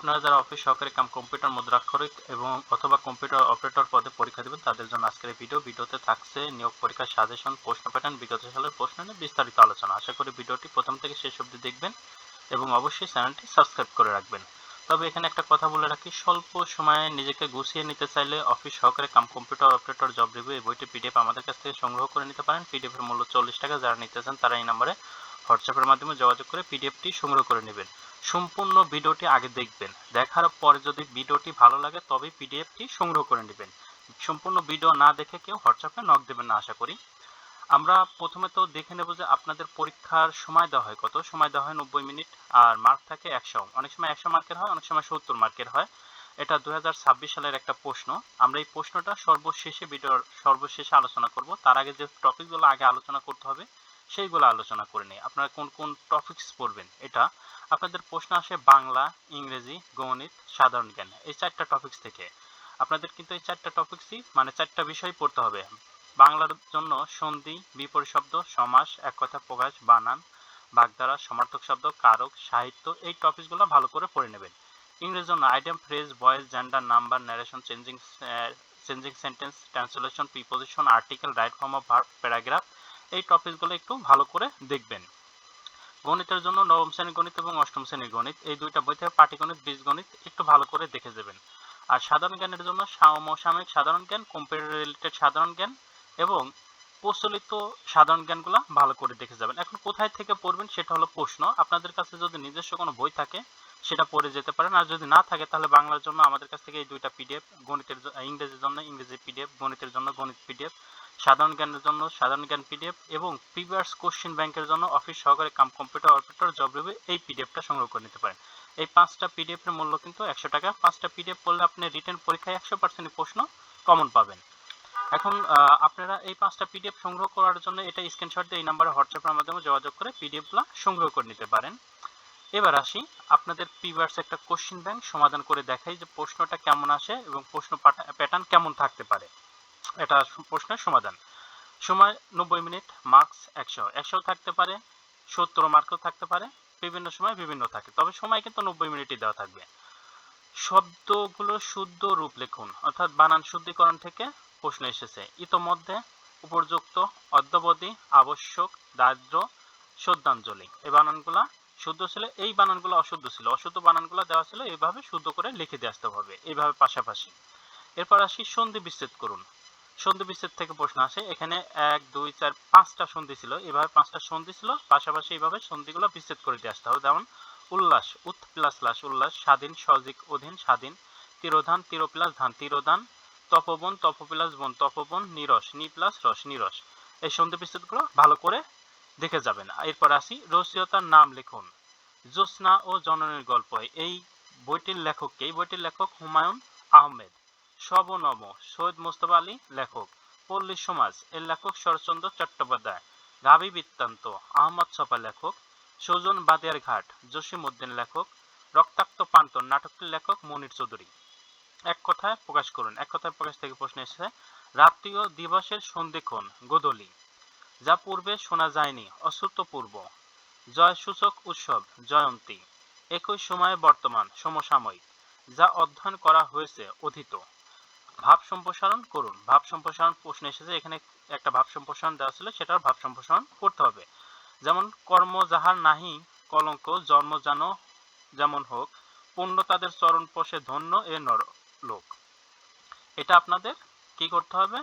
আপনারা যারা অফিস সহকারী কাম কম্পিউটার মুদ্রাক্ষরিক এবং অথবা কম্পিউটার অপারেটর পদে পরীক্ষা দিবেন তাদের জন্য আজকের এই ভিডিওতে থাকছে নিয়োগ পরীক্ষার সাজেশন, প্রশ্ন প্যাটার্ন, বিগত সালের প্রশ্ন নিয়ে বিস্তারিত আলোচনা। আশা করি ভিডিওটি প্রথম থেকে শেষ অবধি দেখবেন এবং অবশ্যই চ্যানেলটি সাবস্ক্রাইব করে রাখবেন। তবে এখানে একটা কথা বলে রাখি, স্বল্প সময়ে নিজেকে গুছিয়ে নিতে চাইলে অফিস সহকারী cum computer operator job review এই বইটি পিডিএফ আমাদের কাছ থেকে সংগ্রহ করে নিতে পারেন। পিডিএফ এর মূল্য 40 টাকা। যারা নিতে চান তারা এই নম্বরে হোয়াটসঅ্যাপের মাধ্যমে যোগাযোগ করে পিডিএফটি সংগ্রহ করে নেবেন। সম্পূর্ণ ভিডিওটি আগে দেখবেন, দেখার পরে যদি ভিডিওটি ভালো লাগে তবেই পিডিএফটি সংগ্রহ করে নেবেন। সম্পূর্ণ ভিডিও না দেখে কেউ হোয়াটসঅ্যাপে নক দেবেন না আশা করি। আমরা প্রথমে তো দেখে নেব যে আপনাদের পরীক্ষার সময় দেওয়া হয় কত। সময় দেওয়া হয় 90 মিনিট আর মার্ক থাকে 100। অনেক সময় 100 মার্কের হয়, অনেক সময় 70 মার্কের হয়। এটা 2026 সালের একটা প্রশ্ন। আমরা এই প্রশ্নটা ভিডিওর সর্বশেষে আলোচনা করব। তার আগে যে টপিকগুলো আগে আলোচনা করতে হবে সেইগুলো আলোচনা করে নিই। আপনারা কোন কোন টপিকস পড়বেন, এটা আপনাদের প্রশ্ন আসে বাংলা, ইংরেজি, গণিত, সাধারণ জ্ঞান, এই 4টা টপিকস থেকে। আপনাদের কিন্তু এই 4টা টপিকসই মানে 4টা বিষয় পড়তে হবে। বাংলার জন্য সন্ধি, বিপরীত শব্দ, সমাস, এক কথা প্রকাশ, বানান, বাগধারা, সমার্থক শব্দ, কারক, সাহিত্য, এই টপিকসগুলো ভালো করে পড়ে নেবেন। ইংরেজির জন্য item, phrase, voice, gender, number, narration, changing sentence, translation, preposition, article, right form of verb, paragraph, এই টপিকসগুলো একটু ভালো করে দেখবেন। গণিতের জন্য নবম শ্রেণীর গণিত এবং অষ্টম শ্রেণীর গণিত, এই দুইটা বই থেকে পাটিগণিত, বীজগণিত একটু ভালো করে দেখে যাবেন। আর সাধারণ জ্ঞানের জন্য সমসাময়িক সাধারণ জ্ঞান, কম্পিউটার রিলেটেড সাধারণ জ্ঞান এবং প্রচলিত সাধারণ জ্ঞানগুলো ভালো করে দেখে যাবেন। এখন কোথায় থেকে পড়বেন সেটা হলো প্রশ্ন। আপনাদের কাছে যদি নিজস্ব কোনো বই থাকে সেটা পড়ে যেতে পারেন, আর যদি না থাকে তাহলে বাংলার জন্য আমাদের কাছ থেকে এই দুইটা পিডিএফ, ইংরেজির জন্য ইংরেজি পিডিএফ, গণিতের জন্য গণিত পিডিএফ, সাধারণ জ্ঞানের জন্য সাধারণ জ্ঞান পিডিএফ এবং প্রিভিয়াস কোশ্চেন ব্যাংকের জন্য অফিস সহকারী cum computer operator job review এই পিডিএফটা সংগ্রহ করে নিতে পারেন। এই 5টা পিডিএফ এর মূল্য কিন্তু 100 টাকা। 5টা পিডিএফ পড়লে আপনি রিটেন পরীক্ষায় 100% প্রশ্ন কমন পাবেন। এখন আপনারা এই 5টা পিডিএফ সংগ্রহ করার জন্য এটা স্ক্রিনশট দিয়ে এই নম্বরে হোয়াটসঅ্যাপের মাধ্যমে যোগাযোগ করে পিডিএফগুলো সংগ্রহ করে নিতে পারেন। এবার আসি আপনাদের প্রিভিয়াস একটা কোশ্চেন ব্যাংক সমাধান করে দেখাই যে প্রশ্নটা কেমন আসে এবং প্রশ্ন প্যাটার্ন কেমন থাকতে পারে। এটা প্রশ্নের সমাধান। সময় 90 মিনিট, মার্কস 100 থাকতে পারে, 70 মার্কও থাকতে পারে, বিভিন্ন সময় বিভিন্ন থাকে, তবে সময় কিন্তু 90 মিনিটই দেওয়া থাকবে। শব্দগুলো শুদ্ধ রূপ লিখুন, অর্থাৎ বানান শুদ্ধিকরণ থেকে প্রশ্ন এসেছে। ইতোমধ্যে, উপযুক্ত, অদ্যাবধি, আবশ্যক, দারিদ্র, শ্রদ্ধাঞ্জলি, এই বানানগুলা শুদ্ধ ছিল, এই বানানগুলো অশুদ্ধ ছিল, অশুদ্ধ বানানগুলো দেওয়া ছিল, এইভাবে শুদ্ধ করে লিখে দিয়ে আসতে হবে এইভাবে পাশাপাশি। এরপর আসি সন্ধি বিচ্ছেদ করুন। সন্ধি বিচ্ছেদ থেকে প্রশ্ন আসে। এখানে 1 2 4 5টা সন্ধি ছিল, এভাবে 5টা সন্ধি ছিল, পাশাপাশি এইভাবে সন্ধিগুলো বিচ্ছেদ করে দিয়ে আসতে হবে। যেমন উল্লাস, উৎ প্লাস লাস উল্লাস, স্বাধীন সহজিক অধীন স্বাধীন, তিরোধান তির প্লাস ধান তিরোধান, তপবন তপ প্লাস বন তপবন, নিরস নি প্লাস রস নিরস। এই সন্ধি বিচ্ছেদগুলো ভালো করে দেখে যাবেন। এরপর আসি রচয়িতার নাম লিখুন। জ্যোৎস্না ও জননীর গল্প, এই বইটির লেখক কে? এই বইটির লেখক হুমায়ুন আহমেদ। শব ও নব, সৈয়দ মুজতবা আলী লেখক। পল্লী সমাজ, এর লেখক শরৎচন্দ্র চট্টোপাধ্যায়। গাভী বৃত্তান্ত, আহমদ ছফা লেখক। সৌজন বাদিয়ার ঘাট, জসিম উদ্দিন লেখক। রক্তাক্ত প্রান্তর, নাটকটির লেখক মনির চৌধুরী। এক কথায় প্রকাশ করুন। এক কথায় প্রকাশ থেকে প্রশ্ন এসেছে। রাত্রি ও দিবসের সন্ধিক্ষণ গোধূলি, যা পূর্বে শোনা যায়নি অশ্রুতপূর্ব। জয় সূচক উৎসব জয়ন্তী, একই সময়ে বর্তমান সমসাময়িক, যা অধ্যয়ন করা হয়েছে অধীত। ভাব সম্প্রসারণ করুন। ভাব সম্প্রসারণ প্রশ্ন এসেছে, এখানে একটা ভাব সম্প্রসারণ দেওয়া ছিল, সেটার ভাব সম্প্রসারণ করতে হবে। যেমন কর্ম যাহার নাহি কলঙ্ক, জন্ম যেন যেমন হোক, পুণ্য তাদের চরণ পোষে ধন্য এ নরলোক। এটা আপনাদের কি করতে হবে?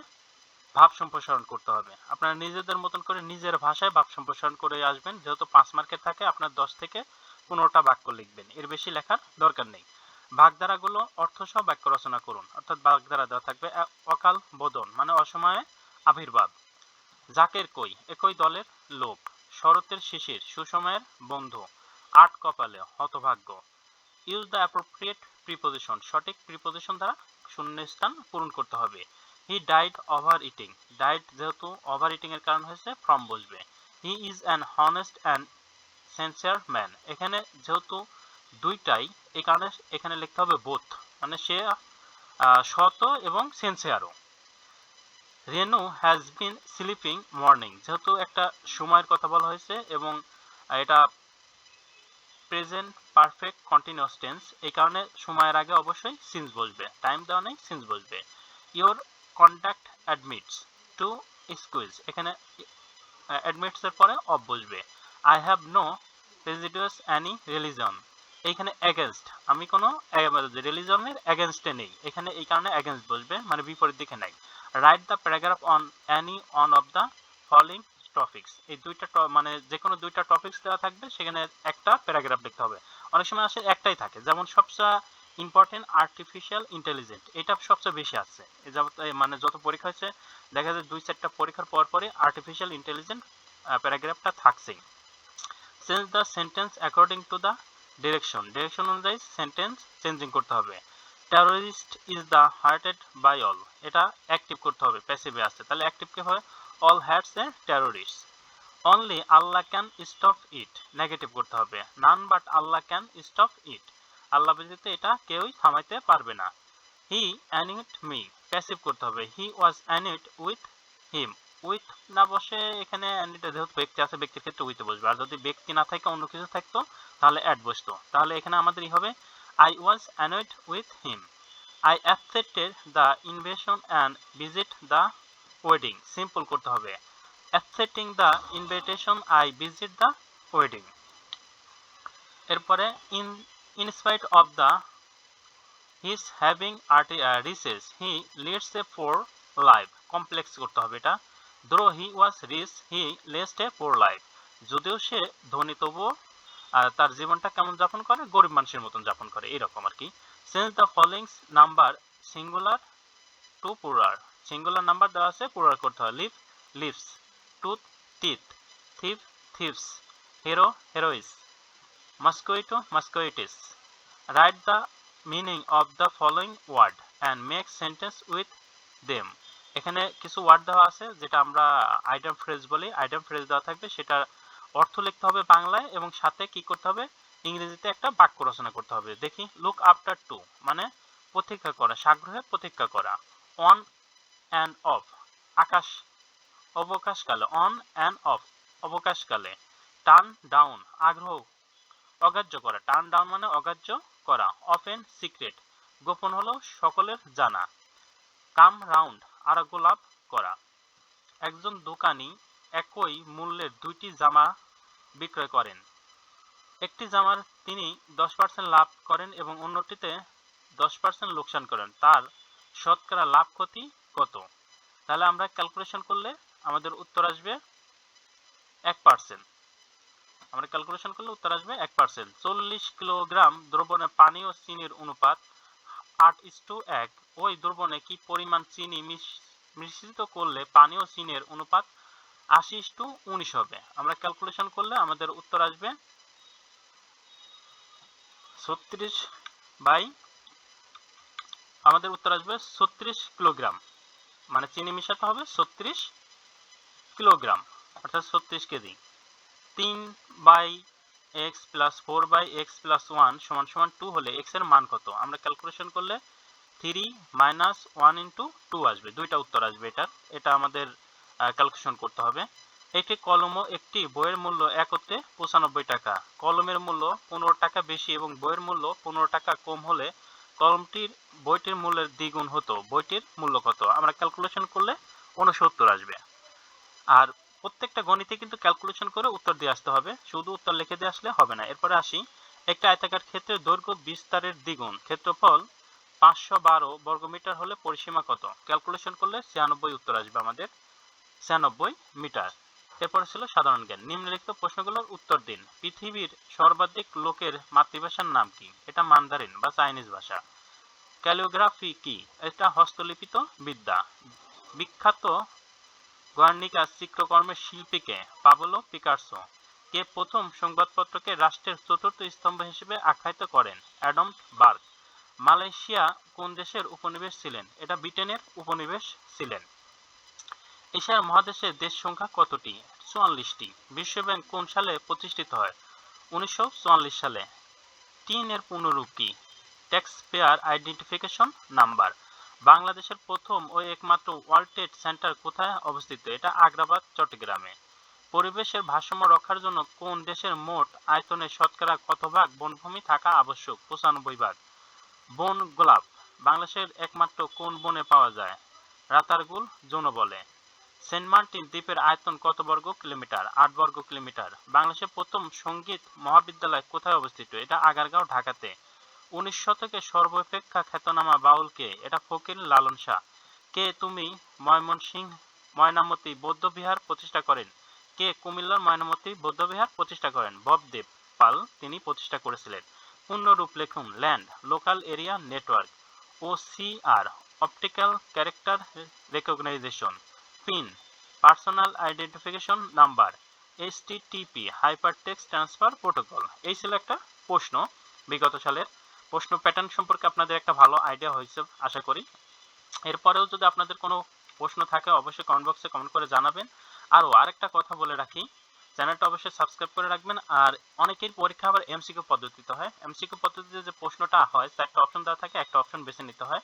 ভাব সম্প্রসারণ করতে হবে। আপনারা নিজেদের মতন করে নিজের ভাষায় ভাব সম্প্রসারণ করে আসবেন। যেহেতু 5 মার্কের থাকে, আপনার 10 থেকে 15টা বাক্য লিখবেন, এর বেশি লেখার দরকার নেই। বাগধারাগুলো অর্থসহ বাক্য রচনা করুন, অর্থাৎ বাগধারা দেওয়া থাকবে। অকাল বোধন মানে অসময়ে আবির্ভাব। জাকের কই, একই দলের লোক। শরতের শিশির, সুসময়ের বন্ধু। আট কপালে, হতভাগ্য। ইউজ দ্য অ্যাপ্রোপ্রিয়েট প্রিপোজিশন, সঠিক প্রিপোজিশন দ্বারা শূন্যস্থান পূরণ করতে হবে। He died over eating, died যেহেতু ওভার ইটিং এর কারণ হয়েছে ফ্রম বসবে। He is an honest and sincere man, এখানে যেহেতু দুইটাই, এই কারণে এখানে লিখতে হবে বোথ, মানে সে সৎ এবং সিনসিয়ারও। রেনু হ্যাজ বিন স্লিপিং মর্নিং, যেহেতু একটা সময়ের কথা বলা হয়েছে এবং এটা প্রেজেন্ট পারফেক্ট কন্টিনিউয়াস টেন্স, এই কারণে সময়ের আগে অবশ্যই সিন্স বসবে, টাইম দেওয়া নেই সিন্স বসবে। Your conduct admits to squeeze, এখানে অ্যাডমিটস এর পরে অফ বসবে। I have no prejudice any religion, এইখানে অ্যাগেনস্ট, আমি কোনো রিলিজনের অ্যাগেনস্টে নেই, এখানে এই কারণে অ্যাগেনস্ট বসবে, মানে বিপরীত দিকে নাই। Write the paragraph on Annie on of the following topics, এই দুইটা মানে যে কোনো দুইটা টপিকস দেওয়া থাকবে, সেখানে একটা প্যারাগ্রাফ লিখতে হবে। অনেক সময় আসে একটাই থাকে, যেমন সবচেয়ে ইম্পর্টেন্ট আর্টিফিশিয়াল ইন্টেলিজেন্স, এটা সবচেয়ে বেশি আছে এই যাবত, মানে যত পরীক্ষা হয়েছে দেখা যায় 2-4টা পরীক্ষার পর পরে আর্টিফিশিয়াল ইন্টেলিজেন্স প্যারাগ্রাফটা থাকছেই। Change the sentence according to the direction, direction অনুযায়ী সেন্টেন্স চেঞ্জিং করতে হবে। Terrorist is the hated by all, এটা অ্যাক্টিভ করতে হবে, প্যাসিভে আসছে, তাহলে অ্যাক্টিভ কি হয়, all hates a terrorist. Only Allah can stop it, negative করতে হবে, none but Allah can stop it, Allah ব্যতীত এটা কেউই থামাইতে পারবে না। হি অ্যানিট মি, প্যাসিভ করতে হবে, হি ওয়াজ অ্যানিট উইথ হিম, উইথ না বসে এখানে অ্যানিট, যেহেতু ব্যক্তি আছে ব্যক্তির ক্ষেত্রে উইথে বসবে, আর যদি ব্যক্তি না থাকে অন্য কিছু থাকতো তাহলে অ্যাড বসতো, তাহলে এখানে আমাদের হবে I was annoyed with him. I accepted the invitation and visit the wedding, simple করতে হবে, accepting the invitation I visit the wedding। এরপরে in spite of the his having riches he leads a poor life, complex করতে হবে এটা, though he was rich he led a poor life, যদিও সে ধনী তবুও তার জীবনটা কেমন যাপন করে, গরিব মানুষের মতন যাপন করে, এরকম আর কি। Change the following number singular to plural, singular number দেওয়া আছে, plural করতে হয়, live lives, tooth teeth, thief thieves, hero heroes, mosquito mosquitoes। Write the meaning of the following word and make sentence with them, এখানে কিছু word দেওয়া আছে যেটা আমরা আইটেম ফ্রেজ বলি, আইটেম ফ্রেজ দেওয়া থাকবে, সেটার অর্থ লিখতে হবে বাংলায় এবং সাথে কি করতে হবে, ইংরেজিতে একটা বাক্য রচনা করতে হবে। দেখি, লুক আফটার টু মানে প্রতীক্ষা করা, সাগ্রহে প্রতীক্ষা করা। অন অ্যান্ড অফ, আকাশ অবকাশকালে, অন অ্যান্ড অফ অবকাশকালে। টার্ন ডাউন, আগ্রহ অগ্রাহ্য করা, টার্ন ডাউন মানে অগ্রাহ্য করা। অফেন সিক্রেট, গোপন হলো সকলের জানা। কাম রাউন্ড, আরোগ্য লাভ করা। একজন দোকানি একই মূল্যের দুইটি জামা বিক্রয় করেন, একটি জামার তিনি 10% লাভ করেন এবং অন্যটিতে 10% লোকসান করেন, তার শতকরা লাভ ক্ষতি কত? তাহলে আমরা ক্যালকুলেশন করলে আমাদের উত্তর আসবে 1%, আমরা ক্যালকুলেশন করলে উত্তর আসবে 1%। 40 কিলোগ্রাম দ্রবণে পানি ও চিনির অনুপাত 8:1, ওই দ্রবণে কি পরিমাণ চিনি মিশ্রিত করলে পানি ও চিনির অনুপাত 80:19 হবে? আমরা ক্যালকুলেশন করলে আমাদের উত্তর আসবে 36 কিলোগ্রাম, মানে চিনি মিশাতে হবে 36 কিলোগ্রাম অর্থাৎ 36 কেজি। 3/x + 4/x + 1 = 2 হলে x এর মান কত? আমরা ক্যালকুলেশন করলে 3 - 1 × 2 আসবে, দুইটা উত্তর আসবে এটা আমাদের ক্যালকুলেশন করতে হবে। একটি কলম ও একটি বইয়ের মূল্য একত্রে 95 টাকা, কলমের মূল্য 15 টাকা বেশি এবং বইয়ের মূল্য 15 টাকা কম হলে বইটির মূল্যের দ্বিগুণ হতো, বইটির মূল্য কত? আমরা ক্যালকুলেশন করলে 69 আসবে। আর প্রত্যেকটা গণিতে কিন্তু ক্যালকুলেশন করে উত্তর দিয়ে আসতে হবে, শুধু উত্তর লিখে দিয়ে আসলে হবে না। এরপরে আসি, একটা আয়তাকার ক্ষেত্রের দৈর্ঘ্য বিস্তারের দ্বিগুণ, ক্ষেত্রফল 512 বর্গমিটার হলে পরিসীমা কত? ক্যালকুলেশন করলে 96 উত্তর আসবে আমাদের, 96 মিটার। এরপরে ছিল সাধারণ জ্ঞান। নিম্নলিখিত প্রশ্নগুলোর উত্তর দিন। পৃথিবীর সর্বাধিক লোকের মাতৃভাষার নাম কি? এটা মান্দারিন বা চাইনিজ ভাষা। ক্যালিওগ্রাফি কি? এটা হস্তলিখিত বিদ্যা। বিখ্যাত গুয়ার্নিকা চিত্রকর্মের শিল্পীকে? Pablo Picasso. কে প্রথম সংবাদপত্রকে রাষ্ট্রের চতুর্থ স্তম্ভ হিসেবে আখ্যায়িত করেন? অ্যাডাম বার্গ। মালয়েশিয়া কোন দেশের উপনিবেশ ছিলেন? এটা ব্রিটেনের উপনিবেশ ছিলেন। এশিয়ার মহাদেশের দেশ সংখ্যা কতটি? 44টি। বিশ্বব্যাংক কোন সালে প্রতিষ্ঠিত হয়? 1944 সালে। টিন এর পূর্ণরূপ কি? Tax payer identification number. বাংলাদেশের প্রথম ও একমাত্র ওয়ার্ল্ড ট্রেড সেন্টার কোথায় অবস্থিত? এটা আগ্রাবাদ, চট্টগ্রামে। পরিবেশের ভারসাম্য রক্ষার জন্য কোন দেশের মোট আয়তনের শতকরা কত ভাগ বনভূমি থাকা আবশ্যক? 95 ভাগ। বন গোলাপ বাংলাদেশের একমাত্র কোন বনে পাওয়া যায়? রাতারগুল জনবলে। সেন্ট মার্টিন দ্বীপের আয়তন কত বর্গ কিলোমিটার? 8 বর্গ কিলোমিটার। বাংলাদেশের প্রথম সঙ্গীত মহাবিদ্যালয় কোথায় অবস্থিত? এটা আগারগাঁও, ঢাকাতে। 19 শতকের সর্বাপেক্ষা খ্যাতনামা বাউল কে? এটা ফকির লালন শাহ। কে তুমি ময়মনসিংহ ময়নামতি বৌদ্ধবিহার প্রতিষ্ঠা করেন? কে কুমিল্লার ময়নামতি বৌদ্ধবিহার প্রতিষ্ঠা করেন? ভবদেব পাল তিনি প্রতিষ্ঠা করেছিলেন। পূর্ণরূপ লিখুন। Land local area network. OCR optical character recognition. Pin personal identification number. HTTP hypertext transfer protocol. এই ছিল একটা প্রশ্ন বিগত সালের। প্রশ্ন প্যাটার্ন সম্পর্কে আপনাদের একটা ভালো আইডিয়া হয়েছে আশা করি। এরপরেও যদি আপনাদের কোনো প্রশ্ন থাকে অবশ্যই কমেন্ট বক্সে কমেন্ট করে জানাবেন। আরেকটা কথা বলে রাখি, চ্যানেলটা অবশ্যই সাবস্ক্রাইব করে রাখবেন। আর অনেকের পরীক্ষা আবার এমসিকিউ পদ্ধতিতে হয়। এমসিকিউ পদ্ধতিতে যে প্রশ্নটা হয় চারটা অপশন দেওয়া থাকে, একটা অপশন বেছে নিতে হয়।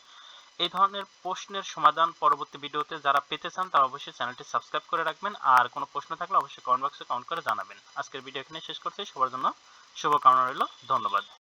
এই ধরনের প্রশ্নের সমাধান পরবর্তী ভিডিওতে যারা পেতে চান তারা অবশ্যই চ্যানেলটি সাবস্ক্রাইব করে রাখবেন। আর কোনো প্রশ্ন থাকলে অবশ্যই কমেন্ট বক্সে কমেন্ট করে জানাবেন। আজকের ভিডিও এখানে শেষ করছি। সবার জন্য শুভকামনা রইল। ধন্যবাদ।